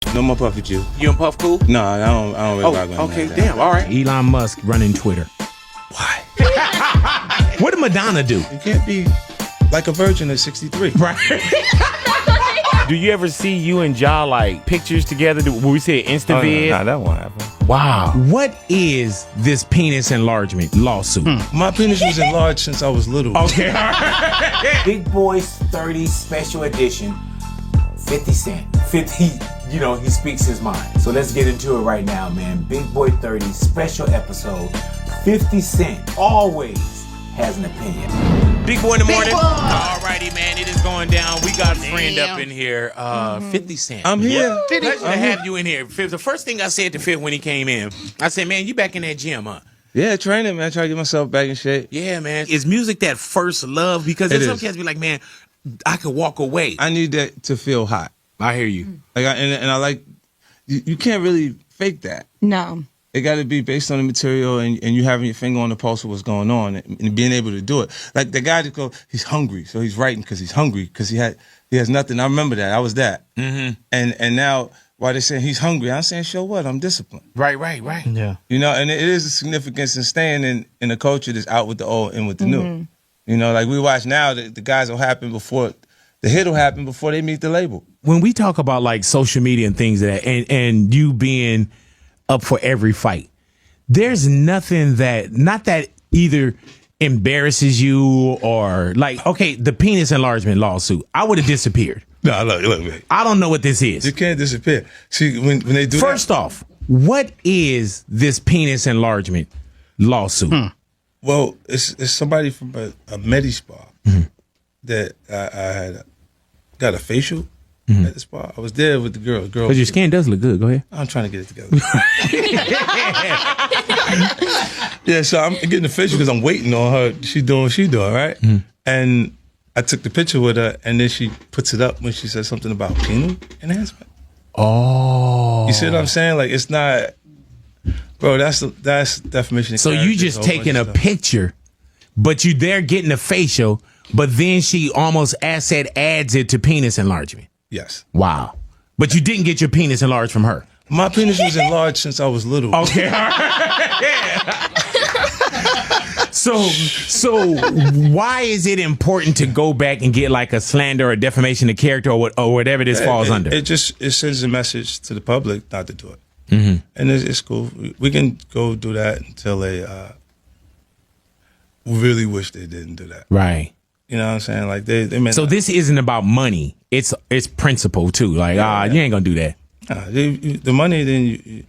No more puff with you. You and Puff cool? No, I don't really rock with him. Okay, like damn, all right. Elon Musk running Twitter. Why? What did Madonna do? You can't be like a virgin at 63. Right. Do you ever see you and Ja like pictures together? When we say Instavid? Nah, that won't happen. Wow. What is this penis enlargement lawsuit? My penis was enlarged since I was little. Okay. Big Boys 30 special edition, 50 Cent. 50, he speaks his mind. So let's get into it right now, man. Big Boy 30 special episode. 50 Cent always has an opinion. Big Boy in the morning. Alrighty, man. It is going down. We got a friend up in here. 50 Cent. I'm here. Pleasure to have you in here. The first thing I said to Fifth when he came in, I said, man, you back in that gym, huh? Yeah, training, man. Try to get myself back in shape. Yeah, man. Is music that first love? Because some cats be like, man, I could walk away. I need that to feel hot. I hear you. Like, and I like, you can't really fake that. No. It got to be based on the material and you having your finger on the pulse of what's going on and being able to do it. Like the guy that goes, he's hungry, so he's writing because he's hungry because he has nothing. I remember that. I was that. Mm-hmm. And now while they're saying he's hungry, I'm saying, show what? I'm disciplined. Right. Yeah. And it is a significance in staying in a culture that's out with the old and with the new. Like we watch now, the guys will happen before, the hit will happen before they meet the label. When we talk about like social media and things like that, and you being up for every fight, there's nothing not that either embarrasses you or like, okay, the penis enlargement lawsuit, I would have disappeared. No, look, man. I don't know what this is. You can't disappear. See, when they do First off, what is this penis enlargement lawsuit? Well, it's somebody from a Medi spa that I had got a facial at the spa. I was there with the girl. Because your skin does look good. Go ahead. I'm trying to get it together. Yeah, so I'm getting the facial because I'm waiting on her. She doing what she doing, right? And I took the picture with her, and then she puts it up when she says something about penile enhancement. Oh. You see what I'm saying? Like, it's not... Bro, that's defamation of So character. you just taking a picture, but you there getting a facial, but then she almost adds it to penis enlargement. Yes. Wow. But you didn't get your penis enlarged from her. My penis was enlarged since I was little. Okay. So why is it important to go back and get like a slander or defamation of character or whatever this falls under? It sends a message to the public not to do it. And it's cool. We can go do that until they really wish they didn't do that. Right. You know what I'm saying? Like they meant. So this isn't about money. It's principle too. Like you ain't gonna do that. The money, then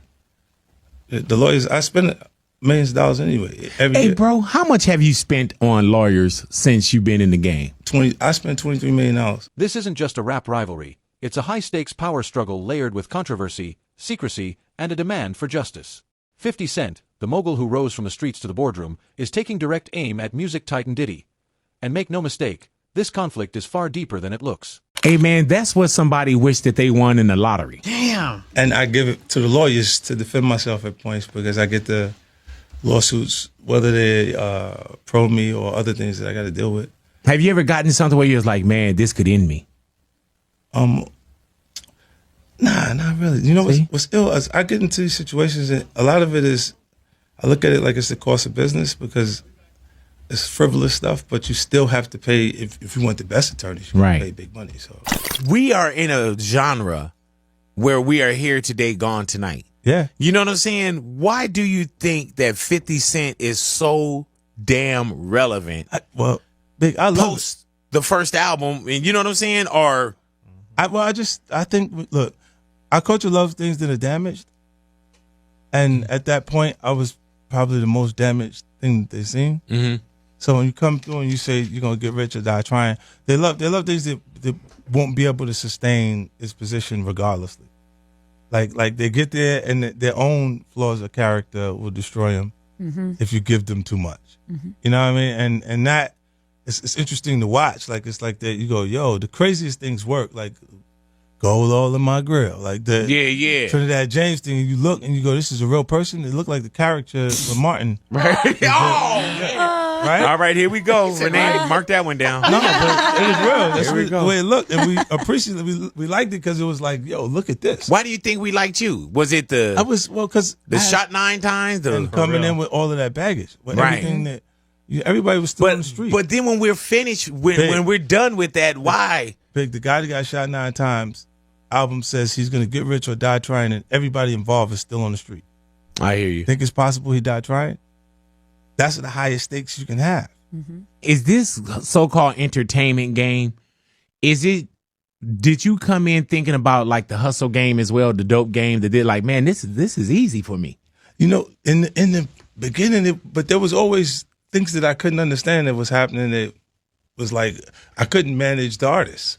the lawyers. I spend millions of dollars anyway. Every year. Bro, how much have you spent on lawyers since you've been in the game? I spent $23 million. This isn't just a rap rivalry. It's a high-stakes power struggle layered with controversy, secrecy, and a demand for justice. 50 Cent, the mogul who rose from the streets to the boardroom, is taking direct aim at music titan Diddy. And make no mistake, this conflict is far deeper than it looks. Hey, man, that's what somebody wished that they won in the lottery. Damn. And I give it to the lawyers to defend myself at points because I get the lawsuits, whether they pro me or other things that I got to deal with. Have you ever gotten something where you was like, man, this could end me? Nah, not really. You know what's ill is I get into these situations and a lot of it is, I look at it like it's the cost of business because it's frivolous stuff, but you still have to pay, if you want the best attorneys, you right. pay big money. So We are in a genre where we are here today, gone tonight. yeah. You know what I'm saying? Why do you think that 50 Cent is so damn relevant I love post the first album? And you know what I'm saying? Or I think, look, our culture loves things that are damaged. And at that point, I was probably the most damaged thing that they've seen. Mm-hmm. So when you come through and you say you're going to get rich or die trying, they love things that won't be able to sustain its position regardlessly. Like they get there and their own flaws of character will destroy them if you give them too much. You know what I mean? And that, it's interesting to watch. Like, it's like that you go, yo, the craziest things work. Like, gold all in my grill. Like the Trinidad James thing. And you look and you go, this is a real person. It looked like the character from Martin. right? right? All right, here we go. Renee, mark that one down. No, but it was real. That's Here we go. the way it looked, and we appreciated it. We liked it because it was like, yo, look at this. Why do you think we liked you? Was it Because the shot 9 times? and coming in with all of that baggage, with Right. everything that everybody was still on the street. But then when we're finished, when we're done with that, why? Big, the guy that got shot 9 times, album says he's gonna get rich or die trying, and everybody involved is still on the street. I hear you. Think it's possible he died trying? That's the highest stakes you can have. Is this so-called entertainment game? Did you come in thinking about like the hustle game as well, the dope game that did like, man, this is easy for me? You know, in the beginning, but there was always things that I couldn't understand that was happening. It was like I couldn't manage the artists.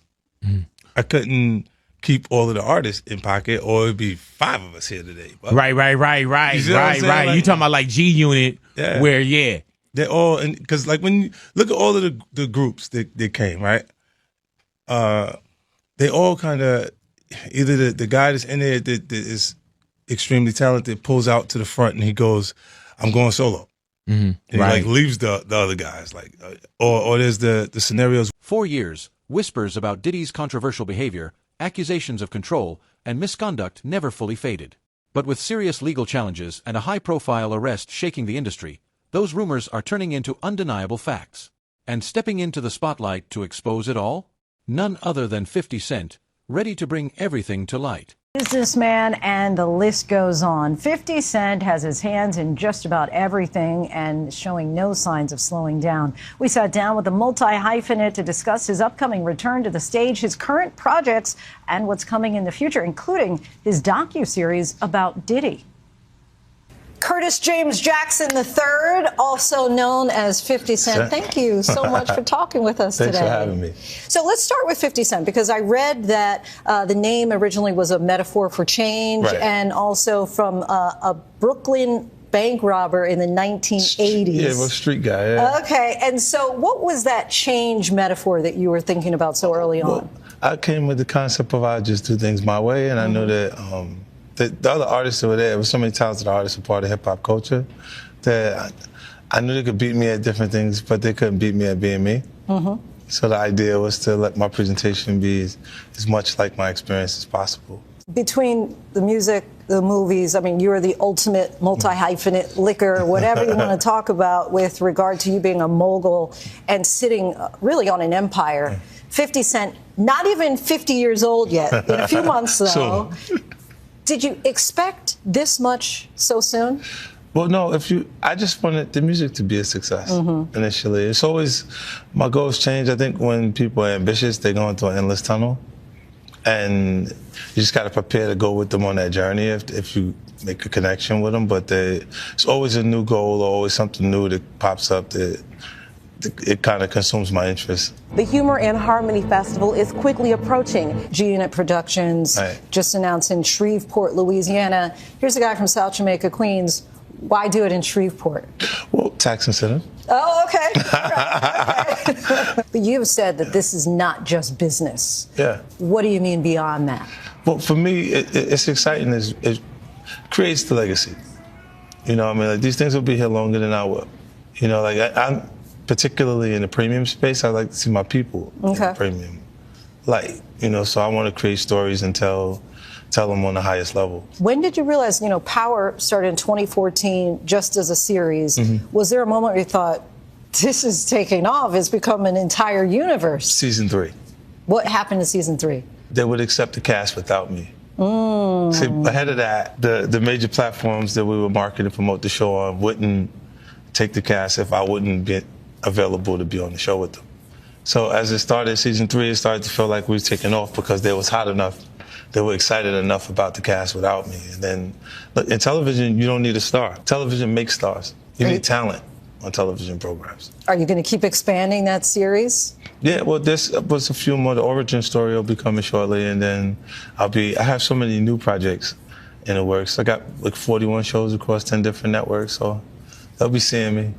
I couldn't keep all of the artists in pocket, or it'd be 5 of us here today. But Right. You see what I'm saying? Like, You talking about like G Unit, where they're all, and because like when you look at all of the groups that came, right? They all kind of either the guy that's in there that is extremely talented pulls out to the front and he goes, "I'm going solo," and he like leaves the other guys, like, or there's the scenarios. 4 years, whispers about Diddy's controversial behavior, accusations of control, and misconduct never fully faded. But with serious legal challenges and a high-profile arrest shaking the industry, those rumors are turning into undeniable facts. And stepping into the spotlight to expose it all? None other than 50 Cent, ready to bring everything to light. Businessman, and the list goes on. 50 Cent has his hands in just about everything and showing no signs of slowing down. We sat down with the multi-hyphenate to discuss his upcoming return to the stage, his current projects, and what's coming in the future, including his docuseries about Diddy. Curtis James Jackson III, also known as 50 Cent. Thank you so much for talking with us today. Thanks for having me. So let's start with 50 Cent, because I read that the name originally was a metaphor for change, and also from a Brooklyn bank robber in the 1980s. Yeah, well, street guy. Yeah. Okay, and so what was that change metaphor that you were thinking about so early on? I came with the concept of I just do things my way, and I knew that the other artists that were there was so many talented artists, a part of hip hop culture, that I knew they could beat me at different things, but they couldn't beat me at being me. So the idea was to let my presentation be as much like my experience as possible. Between the music, the movies, I mean, you're the ultimate multi-hyphenate liquor, whatever you want to talk about with regard to you being a mogul and sitting really on an empire. 50 Cent, not even 50 years old yet, in a few months though. Did you expect this much so soon? Well, no, I just wanted the music to be a success initially. It's always, my goals change. I think when people are ambitious, they go into an endless tunnel. And you just got to prepare to go with them on that journey if you make a connection with them. But it's always a new goal, or always something new that pops up that it kind of consumes my interest. The Humor and Harmony Festival is quickly approaching. G-Unit Productions just announced in Shreveport, Louisiana. Here's a guy from South Jamaica, Queens. Why do it in Shreveport? Well, tax incentive. Oh, okay. Right. But you have said that this is not just business. Yeah. What do you mean beyond that? Well, for me, it's exciting. It creates the legacy. You know, I mean, like, these things will be here longer than I will. You know, like I'm particularly in the premium space. I like to see my people in the premium light. You know, so I want to create stories and tell them on the highest level. When did you realize, Power started in 2014 just as a series? Was there a moment where you thought, this is taking off, it's become an entire universe? Season 3. What happened in season 3? They would accept the cast without me. See, ahead of that, the major platforms that we would market and promote the show on wouldn't take the cast if I wouldn't be available to be on the show with them. So as it started, season 3, it started to feel like we were taking off because they was hot enough. They were excited enough about the cast without me. And then, look, in television, you don't need a star. Television makes stars. You need talent on television programs. Are you going to keep expanding that series? Yeah, well, this was a few more. The origin story will be coming shortly, and then I have so many new projects in the works. I got like 41 shows across 10 different networks, so they'll be seeing me.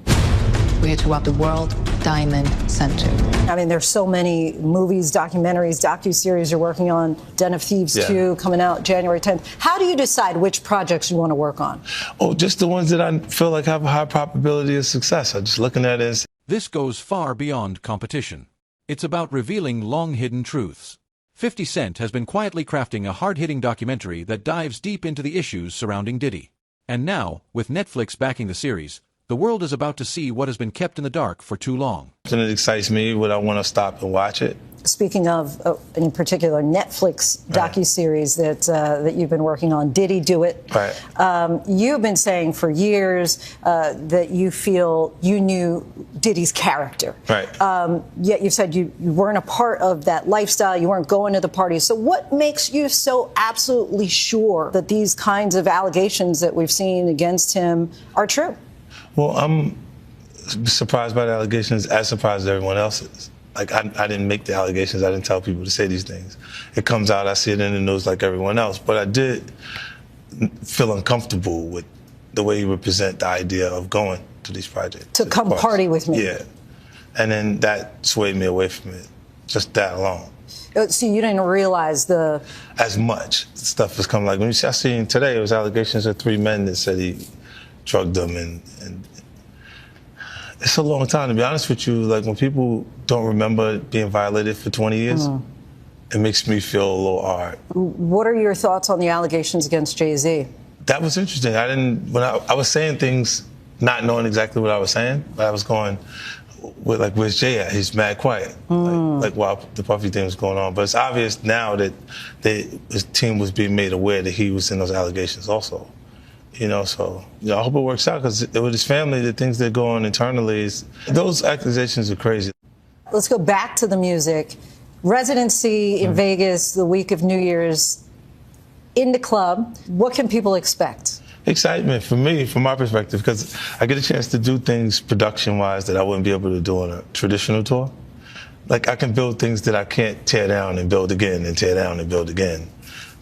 We're here to rob the World Diamond Center. I mean, there's so many movies, documentaries, docuseries you're working on. Den of Thieves 2 coming out January 10th. How do you decide which projects you want to work on? Oh, just the ones that I feel like have a high probability of success. I'm just looking at it as This goes far beyond competition. It's about revealing long-hidden truths. 50 Cent has been quietly crafting a hard-hitting documentary that dives deep into the issues surrounding Diddy. And now, with Netflix backing the series, the world is about to see what has been kept in the dark for too long. And it excites me. Would I want to stop and watch it? Speaking of, in particular, Netflix docuseries that you've been working on, Diddy Do It. Right. You've been saying for years that you feel you knew Diddy's character. Right. Yet you said you weren't a part of that lifestyle. You weren't going to the parties. So what makes you so absolutely sure that these kinds of allegations that we've seen against him are true? Well, I'm surprised by the allegations, as surprised as everyone else is. Like, I didn't make the allegations. I didn't tell people to say these things. It comes out, I see it in the news like everyone else. But I did feel uncomfortable with the way he would present the idea of going to these projects. To come party with me. Yeah. And then that swayed me away from it, just that alone. So you didn't realize as much stuff was coming. Like, when I seen today, it was allegations of 3 men that said he drugged them, and it's a long time, to be honest with you. Like, when people don't remember being violated for 20 years, it makes me feel a little hard. What are your thoughts on the allegations against Jay-Z? That was interesting. When I was saying things, not knowing exactly what I was saying, but I was going with, like, where's Jay at? He's mad quiet. Like while the Puffy thing was going on. But it's obvious now that his team was being made aware that he was in those allegations also. You know, so I hope it works out, because with his family, the things that go on internally, those accusations are crazy. Let's go back to the music. Residency in Vegas the week of New Year's, in the club. What can people expect? Excitement for me, from my perspective, because I get a chance to do things production-wise that I wouldn't be able to do on a traditional tour. Like, I can build things that I can't tear down and build again and tear down and build again,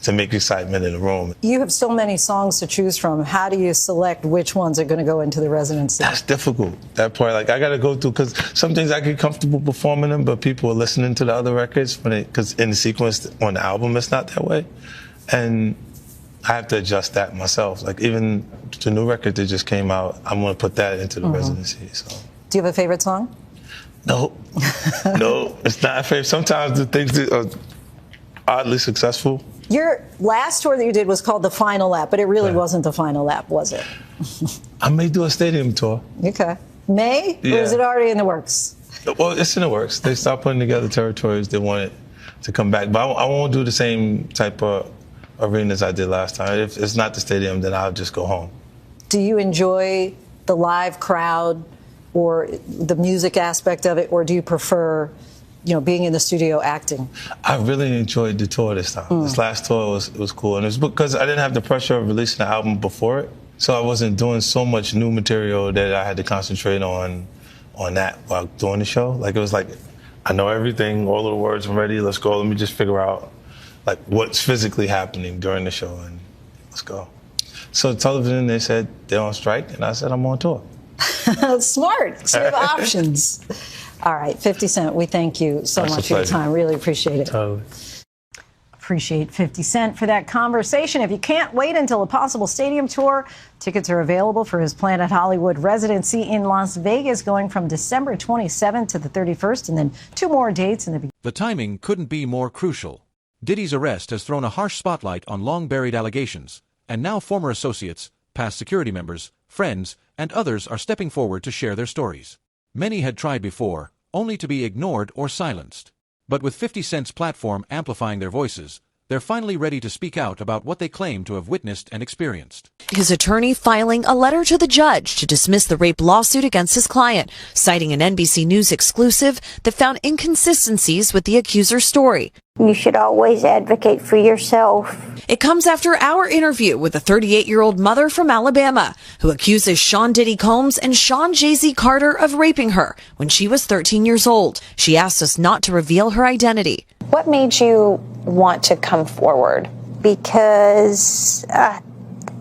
to make excitement in the room. You have so many songs to choose from. How do you select which ones are going to go into the residency? That's difficult. That part, like, I got to go through, because some things I get comfortable performing them, but people are listening to the other records because in the sequence on the album, it's not that way. And I have to adjust that myself. Like, even the new record that just came out, I'm going to put that into the residency. So. Do you have a favorite song? No. No, it's not a favorite. Sometimes the things that are oddly successful. Your last tour that you did was called The Final Lap, but it really wasn't The Final Lap, was it? I may do a stadium tour. Okay. May? Yeah. Or is it already in the works? Well, it's in the works. They start putting together territories. They want it to come back. But I won't do the same type of arenas I did last time. If it's not the stadium, then I'll just go home. Do you enjoy the live crowd or the music aspect of it, or do you prefer, being in the studio acting? I really enjoyed the tour this time. This last tour was cool, and it was because I didn't have the pressure of releasing the album before it, so I wasn't doing so much new material that I had to concentrate on that while doing the show. Like, it was like, I know everything, all of the words are ready. Let's go. Let me just figure out like what's physically happening during the show, and let's go. So television, they said they're on strike, and I said I'm on tour. Smart. So you have options. All right, 50 Cent, we thank you so much for your time. Really appreciate it. Totally. Appreciate 50 Cent for that conversation. If you can't wait until a possible stadium tour, tickets are available for his Planet Hollywood residency in Las Vegas going from December 27th to the 31st, and then 2 more dates in the beginning. The timing couldn't be more crucial. Diddy's arrest has thrown a harsh spotlight on long-buried allegations, and now former associates, past security members, friends, and others are stepping forward to share their stories. Many had tried before, only to be ignored or silenced. But with 50 Cent's platform amplifying their voices, they're finally ready to speak out about what they claim to have witnessed and experienced. His attorney filing a letter to the judge to dismiss the rape lawsuit against his client, citing an NBC News exclusive that found inconsistencies with the accuser's story. You should always advocate for yourself. It comes after our interview with a 38-year-old mother from Alabama who accuses Sean Diddy Combs and Sean Jay-Z Carter of raping her when she was 13 years old. She asked us not to reveal her identity. What made you want to come forward? Because I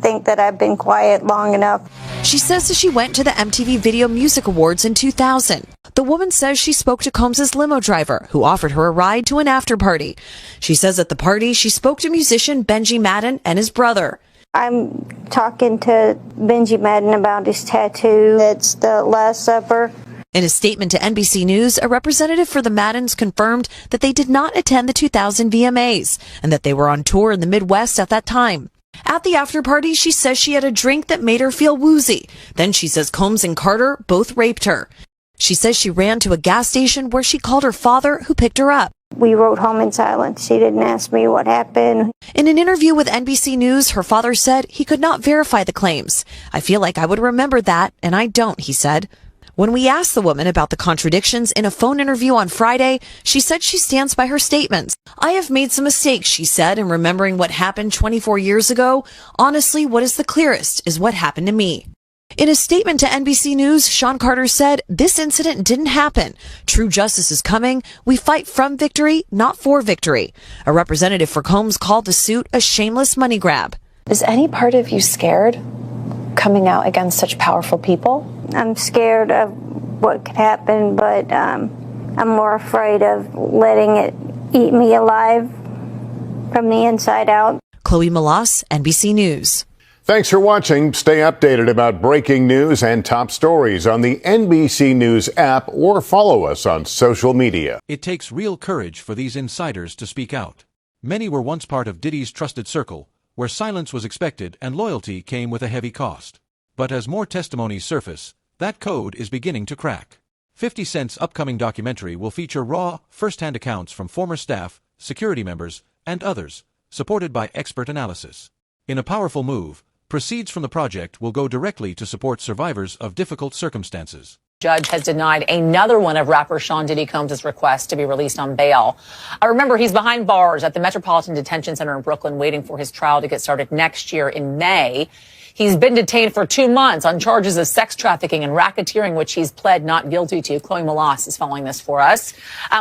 think that I've been quiet long enough. She says that she went to the MTV Video Music Awards in 2000. The woman says she spoke to Combs' limo driver, who offered her a ride to an after party. She says at the party she spoke to musician Benji Madden and his brother. I'm talking to Benji Madden about his tattoo. It's the Last Supper. In a statement to NBC News, a representative for the Maddens confirmed that they did not attend the 2000 VMAs and that they were on tour in the Midwest at that time. At the after party, she says she had a drink that made her feel woozy. Then she says Combs and Carter both raped her. She says she ran to a gas station where she called her father, who picked her up. We rode home in silence. She didn't ask me what happened. In an interview with NBC News, her father said he could not verify the claims. I feel like I would remember that, and I don't, he said. When we asked the woman about the contradictions in a phone interview on Friday, she said she stands by her statements. I have made some mistakes, she said, in remembering what happened 24 years ago. Honestly, what is the clearest is what happened to me. In a statement to NBC News, Sean Carter said, this incident didn't happen. True justice is coming. We fight from victory, not for victory. A representative for Combs called the suit a shameless money grab. Is any part of you scared coming out against such powerful people? I'm scared of what could happen, but I'm more afraid of letting it eat me alive from the inside out. Chloe Malas, NBC News. Thanks for watching. Stay updated about breaking news and top stories on the NBC News app or follow us on social media. It takes real courage for these insiders to speak out. Many were once part of Diddy's trusted circle, where silence was expected and loyalty came with a heavy cost. But as more testimonies surface, that code is beginning to crack. 50 Cent's upcoming documentary will feature raw, first-hand accounts from former staff, security members, and others, supported by expert analysis. In a powerful move, proceeds from the project will go directly to support survivors of difficult circumstances. Judge has denied another one of rapper Sean Diddy Combs' requests to be released on bail. I remember he's behind bars at the Metropolitan Detention Center in Brooklyn waiting for his trial to get started next year in May. He's been detained for 2 months on charges of sex trafficking and racketeering, which he's pled not guilty to. Chloe Malas is following this for us.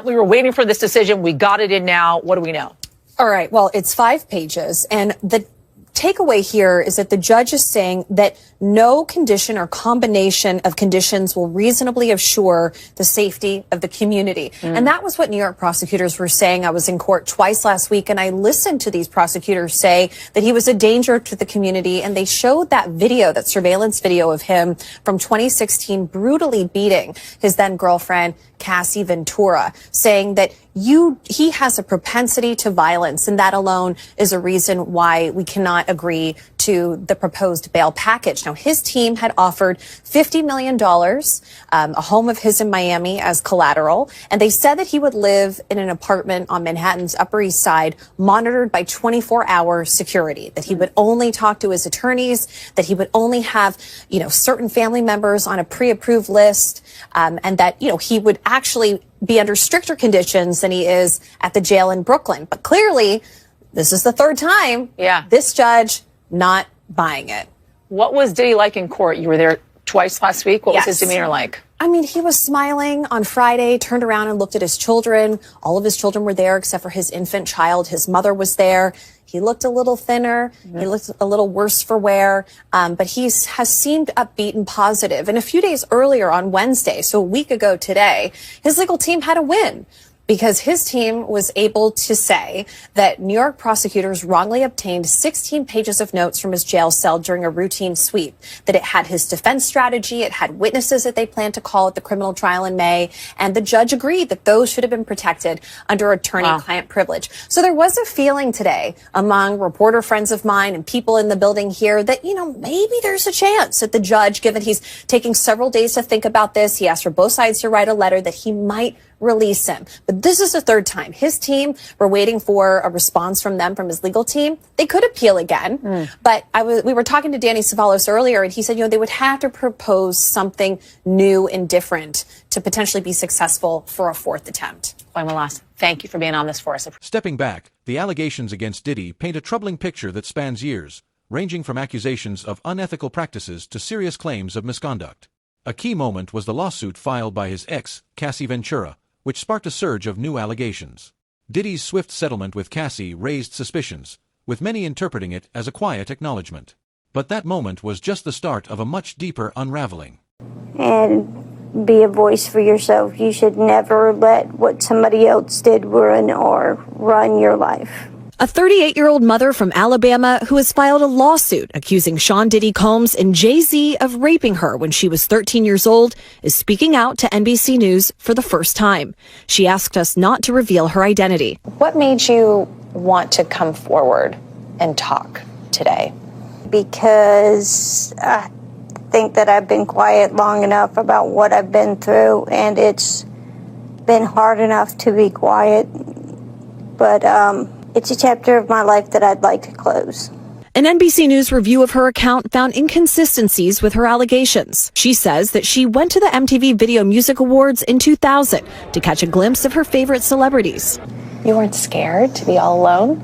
We were waiting for this decision. We got it in now. What do we know? All right. Well, it's 5 pages, and the takeaway here is that the judge is saying that no condition or combination of conditions will reasonably assure the safety of the community. And that was what New York prosecutors were saying. I was in court twice last week, and I listened to these prosecutors say that he was a danger to the community. And they showed that video, that surveillance video of him from 2016, brutally beating his then girlfriend, Cassie Ventura, saying that he has a propensity to violence, and that alone is a reason why we cannot agree to the proposed bail package. Now, his team had offered $50 million, a home of his in Miami as collateral, and they said that he would live in an apartment on Manhattan's Upper East Side, monitored by 24-hour security, that he would only talk to his attorneys, that he would only have, certain family members on a pre-approved list, and that, he would actually be under stricter conditions than he is at the jail in Brooklyn. But clearly, this is the third time. Yeah. This judge not buying it. What was Diddy like in court? You were there twice last week. What was his demeanor like? I mean, he was smiling on Friday, turned around and looked at his children. All of his children were there except for his infant child. His mother was there. He looked a little thinner. He looked a little worse for wear. But he has seemed upbeat and positive. And a few days earlier on Wednesday, so a week ago today, his legal team had a win, because his team was able to say that New York prosecutors wrongly obtained 16 pages of notes from his jail cell during a routine sweep, that it had his defense strategy, it had witnesses that they planned to call at the criminal trial in May, and the judge agreed that those should have been protected under attorney-client privilege. So there was a feeling today among reporter friends of mine and people in the building here that, maybe there's a chance that the judge, given he's taking several days to think about this, he asked for both sides to write a letter, that he might release him. But this is the third time. His team, we're waiting for a response from them, from his legal team. They could appeal again. But we were talking to Danny Savalos earlier, and he said, they would have to propose something new and different to potentially be successful for a fourth attempt. Malas, thank you for being on this for us. Stepping back, the allegations against Diddy paint a troubling picture that spans years, ranging from accusations of unethical practices to serious claims of misconduct. A key moment was the lawsuit filed by his ex, Cassie Ventura, which sparked a surge of new allegations. Diddy's swift settlement with Cassie raised suspicions, with many interpreting it as a quiet acknowledgement. But that moment was just the start of a much deeper unraveling. And be a voice for yourself. You should never let what somebody else did ruin or run your life. A 38-year-old mother from Alabama who has filed a lawsuit accusing Sean Diddy Combs and Jay-Z of raping her when she was 13 years old is speaking out to NBC News for the first time. She asked us not to reveal her identity. What made you want to come forward and talk today? Because I think that I've been quiet long enough about what I've been through, and it's been hard enough to be quiet. But it's a chapter of my life that I'd like to close. An NBC News review of her account found inconsistencies with her allegations. She says that she went to the MTV Video Music Awards in 2000 to catch a glimpse of her favorite celebrities. You weren't scared to be all alone?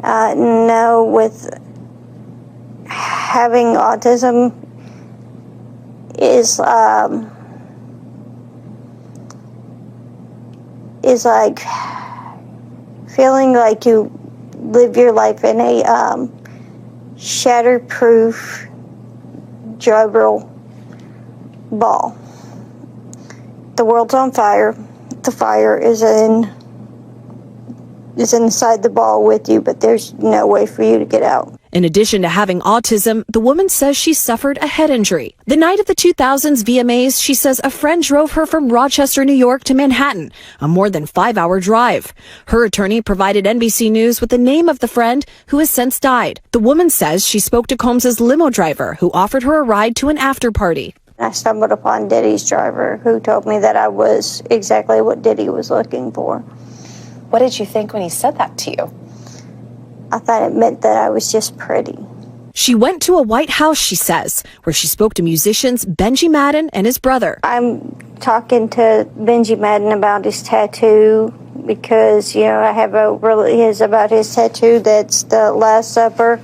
No, with having autism is like feeling like you live your life in a shatterproof juggle ball. The world's on fire. The fire is inside the ball with you, but there's no way for you to get out. In addition to having autism, the woman says she suffered a head injury. The night of the 2000s VMAs, she says a friend drove her from Rochester, New York to Manhattan, a more than 5-hour drive. Her attorney provided NBC News with the name of the friend who has since died. The woman says she spoke to Combs' limo driver, who offered her a ride to an after party. I stumbled upon Diddy's driver, who told me that I was exactly what Diddy was looking for. What did you think when he said that to you? I thought it meant that I was just pretty. She went to a White House, she says, where she spoke to musicians Benji Madden and his brother. I'm talking to Benji Madden about his tattoo because, I have about his tattoo that's the Last Supper,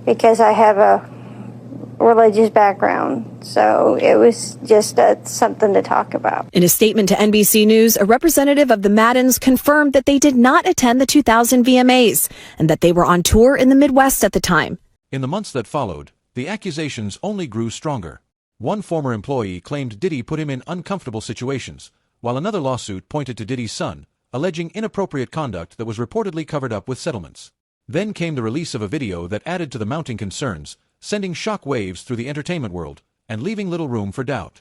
because I have a religious background. So it was just something to talk about. In a statement to NBC News, a representative of the Maddens confirmed that they did not attend the 2000 VMAs and that they were on tour in the Midwest at the time. In the months that followed, the accusations only grew stronger. One former employee claimed Diddy put him in uncomfortable situations, while another lawsuit pointed to Diddy's son, alleging inappropriate conduct that was reportedly covered up with settlements. Then came the release of a video that added to the mounting concerns, sending shock waves through the entertainment world and leaving little room for doubt.